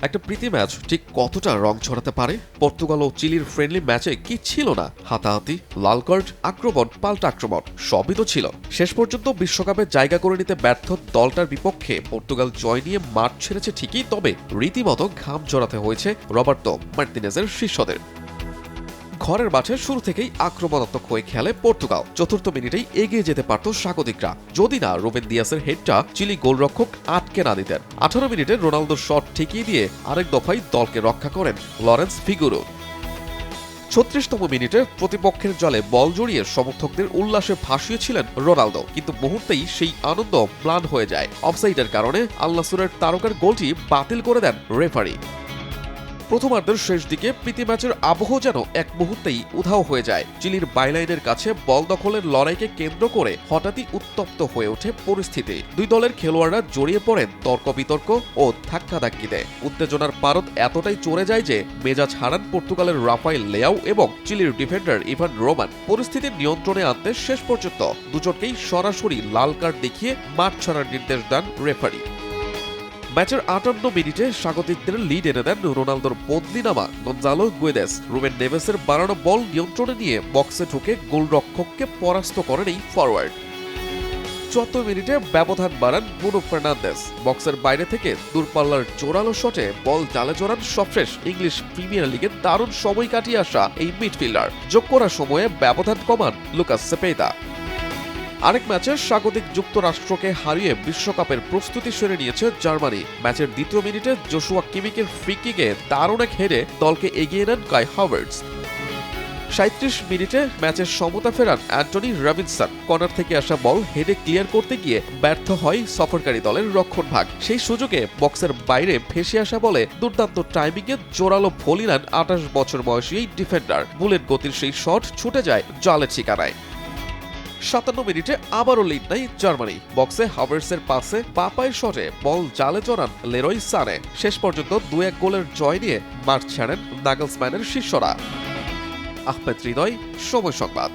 একটা প্রীতি ম্যাচ ঠিক কতটা রং ছড়াতে পারে? পর্তুগাল ও চিলির ফ্রেন্ডলি ম্যাচে কি ছিল না? হাতাহাতি, লাল কার্ড, আক্রমণ, পাল্টা আক্রমণ সবই তো ছিল। শেষ পর্যন্ত বিশ্বকাপে জায়গা করে নিতে ব্যর্থ দলটার বিপক্ষে পর্তুগাল জয় নিয়ে মাঠ ছেড়েছে ঠিকই, তবে রীতিমতো ঘাম জড়াতে হয়েছে রবার্তো মার্তিনেজের শিষ্যদের। ঘরের মাঠে শুরু থেকেই আক্রমণাত্মক হয়ে খেলে পর্তুগাল। চতুর্থ মিনিটেই এগিয়ে যেতে পারত স্বাগতিকরা, যদি না রুবেন দিয়াসের হেডটা চিলি গোলরক্ষক আটকে না দিতেন। 18 মিনিটে রোনালদোর শট ঠেকিয়ে দিয়ে আরেক দফায় দলকে রক্ষা করেন লরেন্স ফিগুরো। 36তম মিনিটে প্রতিপক্ষের জালে বল জড়িয়ে সমর্থকদের উল্লাসে ভাসিয়েছিলেন রোনালদো, কিন্তু মুহূর্তেই সেই আনন্দ ম্লান হয়ে যায়। অফসাইডের কারণে আল নাসরের তারকার গোলটি বাতিল করে দেন রেফারি। প্রথমার্ধের শেষ দিকে প্রীতি ম্যাচের আবহ যেন এক মুহূর্তেই উধাও হয়ে যায়। চিলির বাইলাইনের কাছে বল দখলের লড়াইকে কেন্দ্র করে হঠাৎই উত্তপ্ত হয়ে ওঠে পরিস্থিতি। দুই দলের খেলোয়াড়রা জড়িয়ে পড়েন তর্ক বিতর্ক ও ধাক্কাধাক্কিতে। উত্তেজনার পারদ এতটাই চড়ে যায় যে মেজাজ হারান পর্তুগালের রাফায়েল লেয়াও এবং চিলির ডিফেন্ডার ইভান রোমান। পরিস্থিতি নিয়ন্ত্রণে আনতে শেষ পর্যন্ত দুজনকেই সরাসরি লাল কার্ড দেখিয়ে মাঠ ছাড়ার নির্দেশ দেন রেফারি। ম্যাচের 58 মিনিটে স্বাগতিকদের লিড এনে দেন রোনালদোর বদলি নামা গঞ্জালো গুয়েদেস। রুবেন নেভেসের বাড়ানো বল নিয়ন্ত্রণে নিয়ে বক্সে ঢুকে গোলরক্ষককে পরাস্ত করেন এই ফরওয়ার্ড। 74 মিনিটে ব্যবধান বাড়ান ব্রুনো ফার্নান্দেস। বক্সের বাইরে থেকে দূরপাল্লার জোরালো শটে বল জালে জড়ান সবশেষ ইংলিশ প্রিমিয়ার লিগে দারুণ সময় কাটিয়ে আসা এই মিডফিল্ডার। যোগ করার সময়ে ব্যবধান কমান লুকাস সেপেইতা। আরেক ম্যাচে স্বাগতিক যুক্তরাষ্ট্রকে হারিয়ে বিশ্বকাপের প্রস্তুতি সেরে নিয়েছে জার্মানি। ম্যাচের দ্বিতীয় মিনিটে জোশুয়া কিমিকের ফ্রি কিকে দারুণ এক হেডে দলকে এগিয়ে নেন কাই হাভার্টস। 37 মিনিটে ম্যাচের সমতা ফেরান অ্যান্টনি রবিনসন। কর্নার থেকে আসা বল হেডে ক্লিয়ার করতে গিয়ে ব্যর্থ হয় সফরকারী দলের রক্ষণভাগ। সেই সুযোগে বক্সের বাইরে ভেসে আসা বলে দুর্দান্ত টাইমিংয়ে জোরালো ভলি নেন 28 বছর বয়সী এই ডিফেন্ডার। বুলেট গতির সেই শট ছুটে যায় জালের ঠিকানায়। 57 মিনিটে আবারও লিড নেয় জার্মানি। বক্সে হাভার্টসের পাসে বাঁ পায়ের শটে বল জালে জড়ান লেরয় সানে। শেষ পর্যন্ত 2-1 গোলের জয় নিয়ে মাঠ ছাড়েন নাগলসম্যানের শিষ্যরা। আহমেদ হৃদয়, সময় সংবাদ।